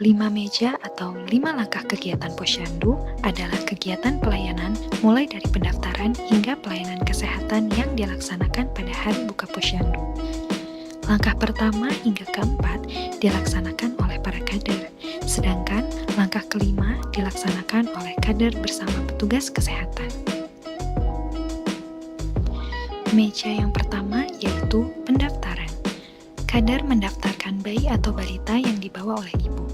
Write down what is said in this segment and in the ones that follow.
5 meja atau 5 langkah kegiatan Posyandu adalah kegiatan pelayanan mulai dari pendaftaran hingga pelayanan kesehatan yang dilaksanakan pada hari buka Posyandu. Langkah pertama hingga keempat dilaksanakan oleh para kader, sedangkan langkah kelima dilaksanakan oleh kader bersama petugas kesehatan. Meja yang pertama yaitu pendaftaran. Kader mendaftarkan bayi atau balita yang dibawa oleh ibu.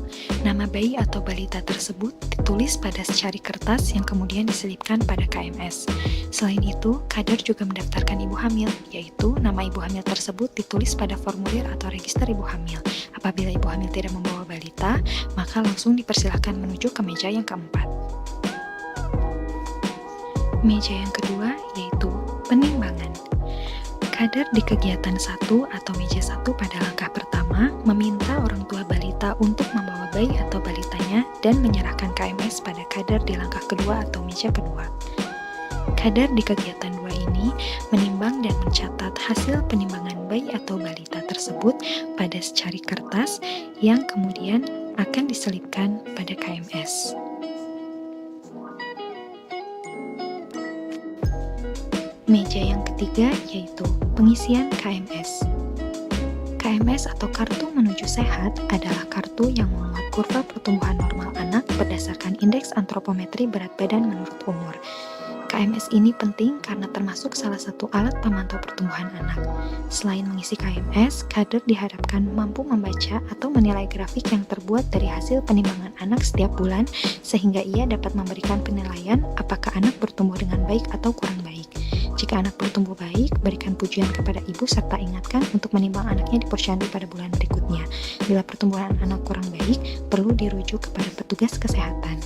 Nama bayi atau balita tersebut ditulis pada secari kertas yang kemudian diselipkan pada KMS. Selain itu, kader juga mendaftarkan ibu hamil, yaitu nama ibu hamil tersebut ditulis pada formulir atau register ibu hamil. Apabila ibu hamil tidak membawa balita, maka langsung dipersilahkan menuju ke meja yang keempat. Meja yang kedua yaitu penimbangan. Kader di kegiatan 1 atau meja 1 pada langkah pertama meminta orang tua balita untuk membawa bayi atau balitanya dan menyerahkan KMS pada kader di langkah kedua atau meja kedua. Kader di kegiatan 2 ini menimbang dan mencatat hasil penimbangan bayi atau balita tersebut pada secari kertas yang kemudian akan diselipkan pada KMS. Meja yang ketiga yaitu pengisian KMS. KMS atau Kartu Menuju Sehat adalah kartu yang memuat kurva pertumbuhan normal anak berdasarkan indeks antropometri berat badan menurut umur. KMS ini penting karena termasuk salah satu alat pemantau pertumbuhan anak. Selain mengisi KMS, kader diharapkan mampu membaca atau menilai grafik yang terbuat dari hasil penimbangan anak setiap bulan sehingga ia dapat memberikan penilaian apakah anak bertumbuh dengan baik atau kurang baik. Jika anak bertumbuh baik, berikan pujian kepada ibu serta ingatkan untuk menimbang anaknya di Posyandu pada bulan berikutnya. Bila pertumbuhan anak kurang baik, perlu dirujuk kepada petugas kesehatan.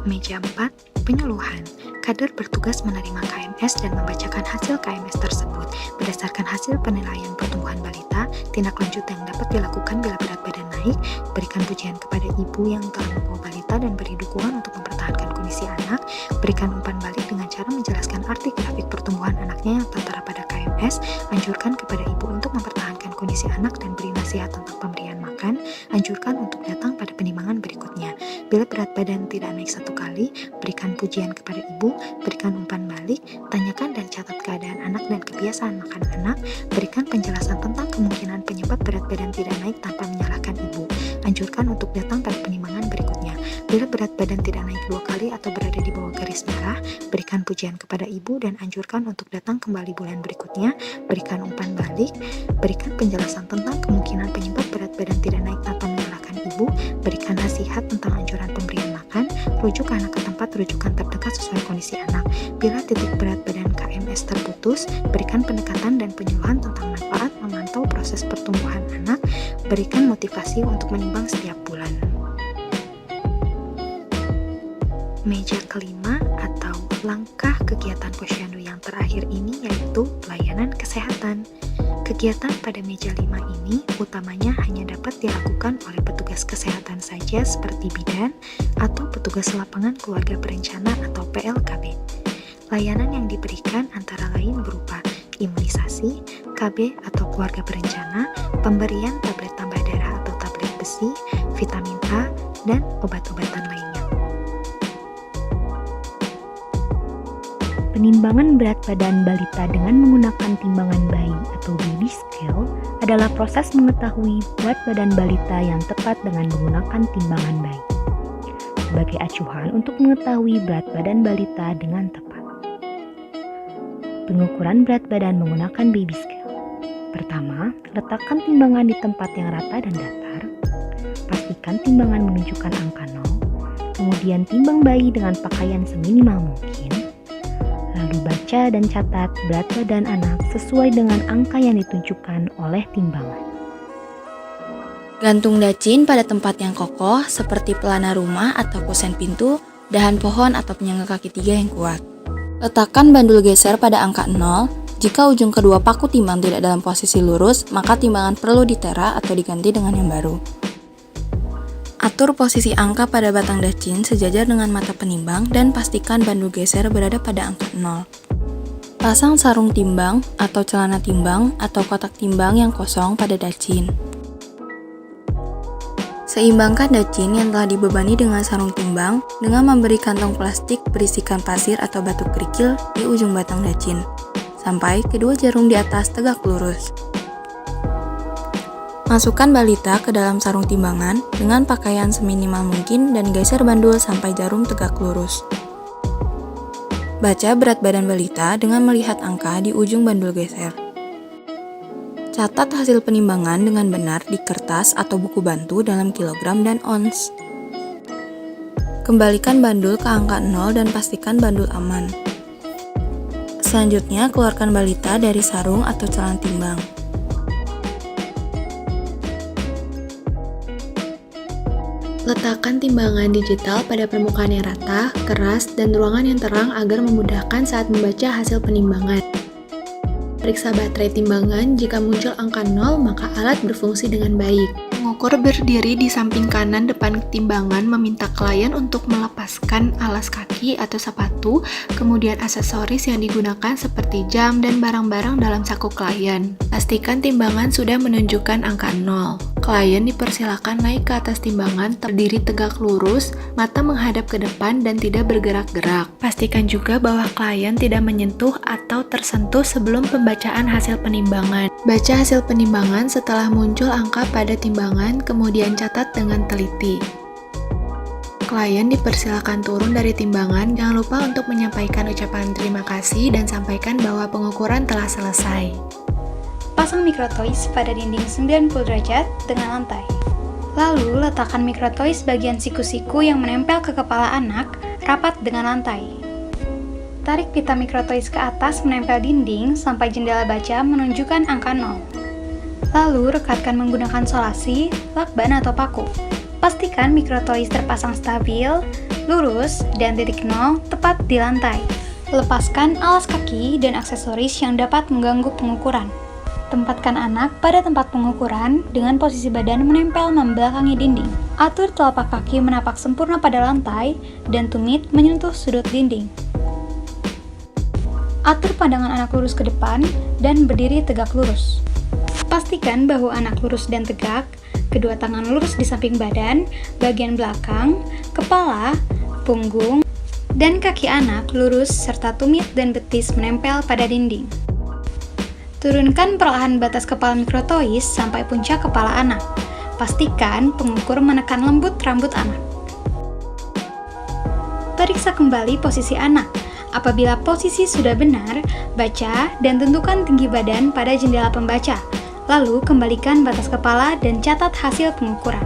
Meja 4, penyuluhan. Kader bertugas menerima KMS dan membacakan hasil KMS tersebut. Berdasarkan hasil penilaian pertumbuhan balita, tindak lanjut yang dapat dilakukan bila berat badan naik, berikan pujian kepada ibu yang telah membawa balita dan beri dukungan untuk mempertahankan kondisi anak, berikan umpan balik dengan cara menjelaskan arti grafik pertumbuhan anaknya yang tertera pada KMS, anjurkan kepada ibu untuk mempertahankan kondisi anak dan beri nasihat tentang pemberian makan, anjurkan untuk datang pada penimbangan berikutnya. Bila berat badan tidak naik 1 kali, berikan pujian kepada ibu, berikan umpan balik, tanyakan dan catat keadaan anak dan kebiasaan makan anak, berikan penjelasan tentang kemungkinan penyebab berat badan tidak naik tanpa menyalahkan ibu, anjurkan untuk datang pada penimbangan berikutnya. Bila berat badan tidak naik 2 kali atau berada di bawah garis merah, berikan pujian kepada ibu dan anjurkan untuk datang kembali bulan berikutnya, berikan umpan balik, berikan penjelasan tentang kemungkinan penyebab berat badan tidak naik tanpa menyalahkan ibu, berikan nasihat tentang anjuran pemberian makan, rujuk anak ke tempat rujukan terdekat sesuai kondisi anak. Bila titik berat badan KMS terputus, berikan pendekatan dan penyuluhan tentang manfaat memantau proses pertumbuhan anak, berikan motivasi untuk menimbang setiap bulan. Meja kelima atau langkah kegiatan Posyandu yang terakhir ini yaitu pelayanan kesehatan. Kegiatan pada meja 5 ini utamanya hanya dapat dilakukan oleh petugas kesehatan saja seperti bidan atau petugas lapangan keluarga berencana atau PLKB. Layanan yang diberikan antara lain berupa imunisasi, KB atau keluarga berencana, pemberian tablet tambah darah atau tablet besi, vitamin A, dan obat-obatan lainnya. Penimbangan berat badan balita dengan menggunakan timbangan bayi atau baby scale adalah proses mengetahui berat badan balita yang tepat dengan menggunakan timbangan bayi sebagai acuan untuk mengetahui berat badan balita dengan tepat. Pengukuran berat badan menggunakan baby scale. Pertama, letakkan timbangan di tempat yang rata dan datar. Pastikan timbangan menunjukkan angka 0. Kemudian timbang bayi dengan pakaian seminimal mungkin. Lalu baca dan catat berat badan anak sesuai dengan angka yang ditunjukkan oleh timbangan. Gantung dacin pada tempat yang kokoh seperti pelana rumah atau kusen pintu, dahan pohon atau penyangga kaki 3 yang kuat. Letakkan bandul geser pada angka 0. Jika ujung kedua paku timbang tidak dalam posisi lurus, maka timbangan perlu ditera atau diganti dengan yang baru. Atur posisi angka pada batang dacin sejajar dengan mata penimbang dan pastikan bandul geser berada pada angka 0. Pasang sarung timbang atau celana timbang atau kotak timbang yang kosong pada dacin. Seimbangkan dacin yang telah dibebani dengan sarung timbang dengan memberi kantong plastik berisikan pasir atau batu kerikil di ujung batang dacin, sampai kedua jarum di atas tegak lurus. Masukkan balita ke dalam sarung timbangan dengan pakaian seminimal mungkin dan geser bandul sampai jarum tegak lurus. Baca berat badan balita dengan melihat angka di ujung bandul geser. Catat hasil penimbangan dengan benar di kertas atau buku bantu dalam kilogram dan ons. Kembalikan bandul ke angka 0 dan pastikan bandul aman. Selanjutnya, keluarkan balita dari sarung atau celana timbang. Letakkan timbangan digital pada permukaan yang rata, keras, dan ruangan yang terang agar memudahkan saat membaca hasil penimbangan. Periksa baterai timbangan, jika muncul angka 0 maka alat berfungsi dengan baik. Pengukur berdiri di samping kanan depan timbangan meminta klien untuk melepaskan alas kaki atau sepatu, kemudian aksesoris yang digunakan seperti jam dan barang-barang dalam saku klien. Pastikan timbangan sudah menunjukkan angka 0. Klien dipersilakan naik ke atas timbangan, terdiri tegak lurus, mata menghadap ke depan dan tidak bergerak-gerak. Pastikan juga bahwa klien tidak menyentuh atau tersentuh sebelum pembacaan hasil penimbangan. Baca hasil penimbangan setelah muncul angka pada timbangan, kemudian catat dengan teliti. Klien dipersilakan turun dari timbangan, jangan lupa untuk menyampaikan ucapan terima kasih dan sampaikan bahwa pengukuran telah selesai. Pasang microtoys pada dinding 90 derajat dengan lantai. Lalu, letakkan microtoys bagian siku-siku yang menempel ke kepala anak rapat dengan lantai. Tarik pita microtoys ke atas menempel dinding sampai jendela baca menunjukkan angka 0. Lalu, rekatkan menggunakan solasi, lakban atau paku. Pastikan microtoys terpasang stabil, lurus, dan titik 0 tepat di lantai. Lepaskan alas kaki dan aksesoris yang dapat mengganggu pengukuran. Tempatkan anak pada tempat pengukuran dengan posisi badan menempel membelakangi dinding. Atur telapak kaki menapak sempurna pada lantai dan tumit menyentuh sudut dinding. Atur pandangan anak lurus ke depan dan berdiri tegak lurus. Pastikan bahu anak lurus dan tegak, kedua tangan lurus di samping badan, bagian belakang, kepala, punggung, dan kaki anak lurus serta tumit dan betis menempel pada dinding. Turunkan perlahan batas kepala microtoys sampai puncak kepala anak. Pastikan pengukur menekan lembut rambut anak. Periksa kembali posisi anak. Apabila posisi sudah benar, baca dan tentukan tinggi badan pada jendela pembaca. Lalu kembalikan batas kepala dan catat hasil pengukuran.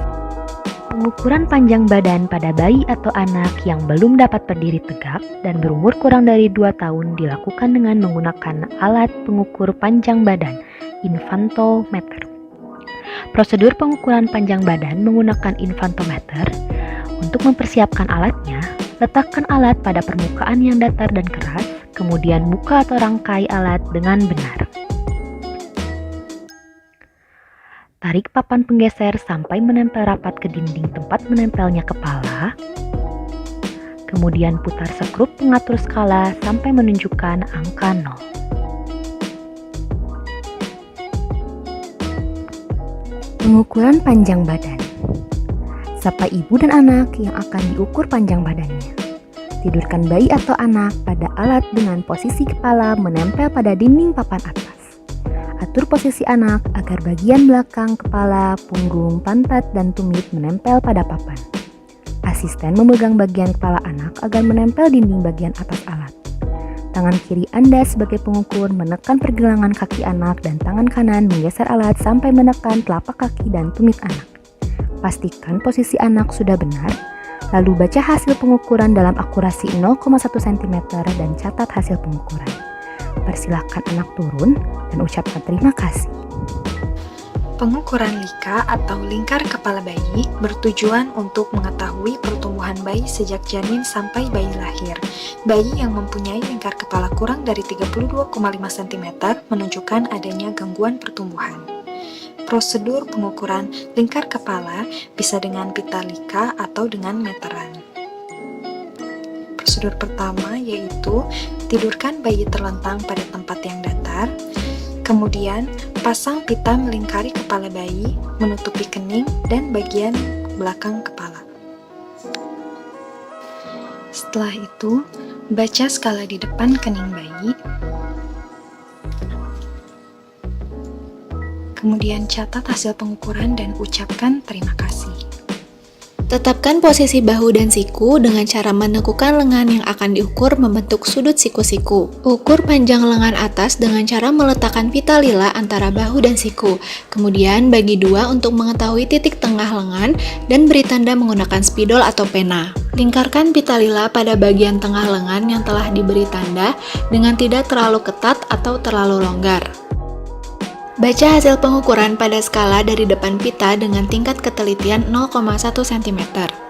Pengukuran panjang badan pada bayi atau anak yang belum dapat berdiri tegak dan berumur kurang dari 2 tahun dilakukan dengan menggunakan alat pengukur panjang badan, infantometer. Prosedur pengukuran panjang badan menggunakan infantometer. Untuk mempersiapkan alatnya, letakkan alat pada permukaan yang datar dan keras, kemudian buka atau rangkai alat dengan benar. Tarik papan penggeser sampai menempel rapat ke dinding tempat menempelnya kepala. Kemudian putar skrup pengatur skala sampai menunjukkan angka 0. Pengukuran panjang badan. Sapa ibu dan anak yang akan diukur panjang badannya. Tidurkan bayi atau anak pada alat dengan posisi kepala menempel pada dinding papan atas. Atur posisi anak agar bagian belakang kepala, punggung, pantat, dan tumit menempel pada papan. Asisten memegang bagian kepala anak agar menempel dinding bagian atas alat. Tangan kiri Anda sebagai pengukur menekan pergelangan kaki anak dan tangan kanan menggeser alat sampai menekan telapak kaki dan tumit anak. Pastikan posisi anak sudah benar, lalu baca hasil pengukuran dalam akurasi 0,1 cm dan catat hasil pengukuran. Persilahkan anak turun dan ucapkan terima kasih. Pengukuran lika atau lingkar kepala bayi bertujuan untuk mengetahui pertumbuhan bayi sejak janin sampai bayi lahir. Bayi yang mempunyai lingkar kepala kurang dari 32,5 cm menunjukkan adanya gangguan pertumbuhan. Prosedur pengukuran lingkar kepala bisa dengan pita lika atau dengan meteran. Prosedur pertama yaitu tidurkan bayi terlentang pada tempat yang datar, kemudian pasang pita melingkari kepala bayi, menutupi kening dan bagian belakang kepala. Setelah itu, baca skala di depan kening bayi, kemudian catat hasil pengukuran dan ucapkan terima kasih. Tetapkan posisi bahu dan siku dengan cara menekukan lengan yang akan diukur membentuk sudut siku-siku. Ukur panjang lengan atas dengan cara meletakkan pita lila antara bahu dan siku. Kemudian bagi dua untuk mengetahui titik tengah lengan dan beri tanda menggunakan spidol atau pena. Lingkarkan pita lila pada bagian tengah lengan yang telah diberi tanda dengan tidak terlalu ketat atau terlalu longgar. Baca hasil pengukuran pada skala dari depan pita dengan tingkat ketelitian 0,1 cm.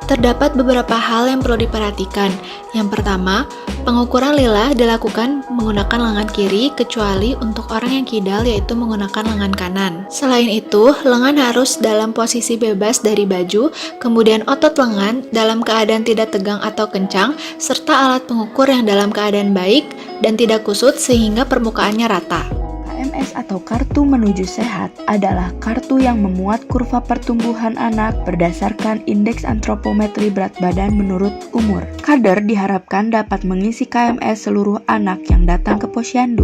Terdapat beberapa hal yang perlu diperhatikan. Yang pertama, pengukuran lila dilakukan menggunakan lengan kiri kecuali untuk orang yang kidal yaitu menggunakan lengan kanan. Selain itu, lengan harus dalam posisi bebas dari baju, kemudian otot lengan dalam keadaan tidak tegang atau kencang, serta alat pengukur yang dalam keadaan baik dan tidak kusut sehingga permukaannya rata. KMS atau Kartu Menuju Sehat adalah kartu yang memuat kurva pertumbuhan anak berdasarkan indeks antropometri berat badan menurut umur. Kader diharapkan dapat mengisi KMS seluruh anak yang datang ke posyandu.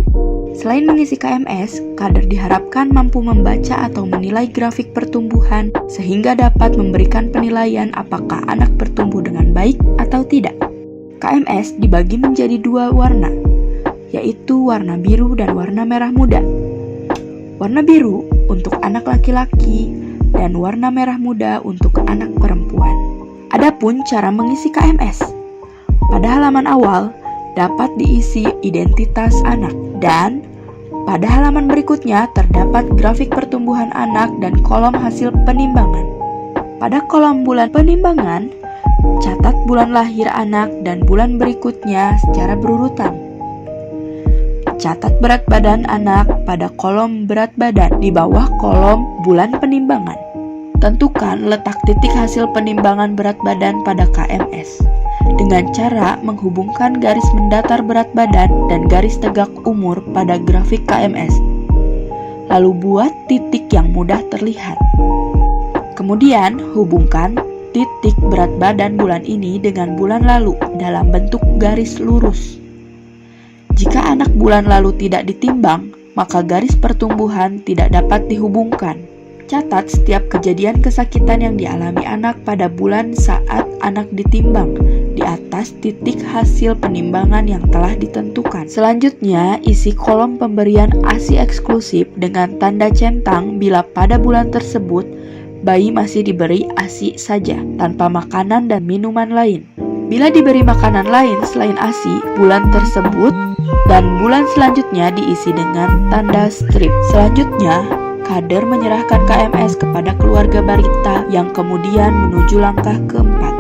Selain mengisi KMS, kader diharapkan mampu membaca atau menilai grafik pertumbuhan sehingga dapat memberikan penilaian apakah anak bertumbuh dengan baik atau tidak. KMS dibagi menjadi dua warna, yaitu warna biru dan warna merah muda. Warna biru untuk anak laki-laki dan warna merah muda untuk anak perempuan. Adapun cara mengisi KMS. Pada halaman awal dapat diisi identitas anak dan pada halaman berikutnya terdapat grafik pertumbuhan anak dan kolom hasil penimbangan. Pada kolom bulan penimbangan, catat bulan lahir anak dan bulan berikutnya secara berurutan. Catat berat badan anak pada kolom berat badan di bawah kolom bulan penimbangan. Tentukan letak titik hasil penimbangan berat badan pada KMS dengan cara menghubungkan garis mendatar berat badan dan garis tegak umur pada grafik KMS. Lalu buat titik yang mudah terlihat. Kemudian hubungkan titik berat badan bulan ini dengan bulan lalu dalam bentuk garis lurus. Jika anak bulan lalu tidak ditimbang, maka garis pertumbuhan tidak dapat dihubungkan. Catat setiap kejadian kesakitan yang dialami anak pada bulan saat anak ditimbang di atas titik hasil penimbangan yang telah ditentukan. Selanjutnya, isi kolom pemberian ASI eksklusif dengan tanda centang bila pada bulan tersebut bayi masih diberi ASI saja, tanpa makanan dan minuman lain. Bila diberi makanan lain selain ASI, bulan tersebut dan bulan selanjutnya diisi dengan tanda strip. Selanjutnya, kader menyerahkan KMS kepada keluarga balita yang kemudian menuju langkah keempat.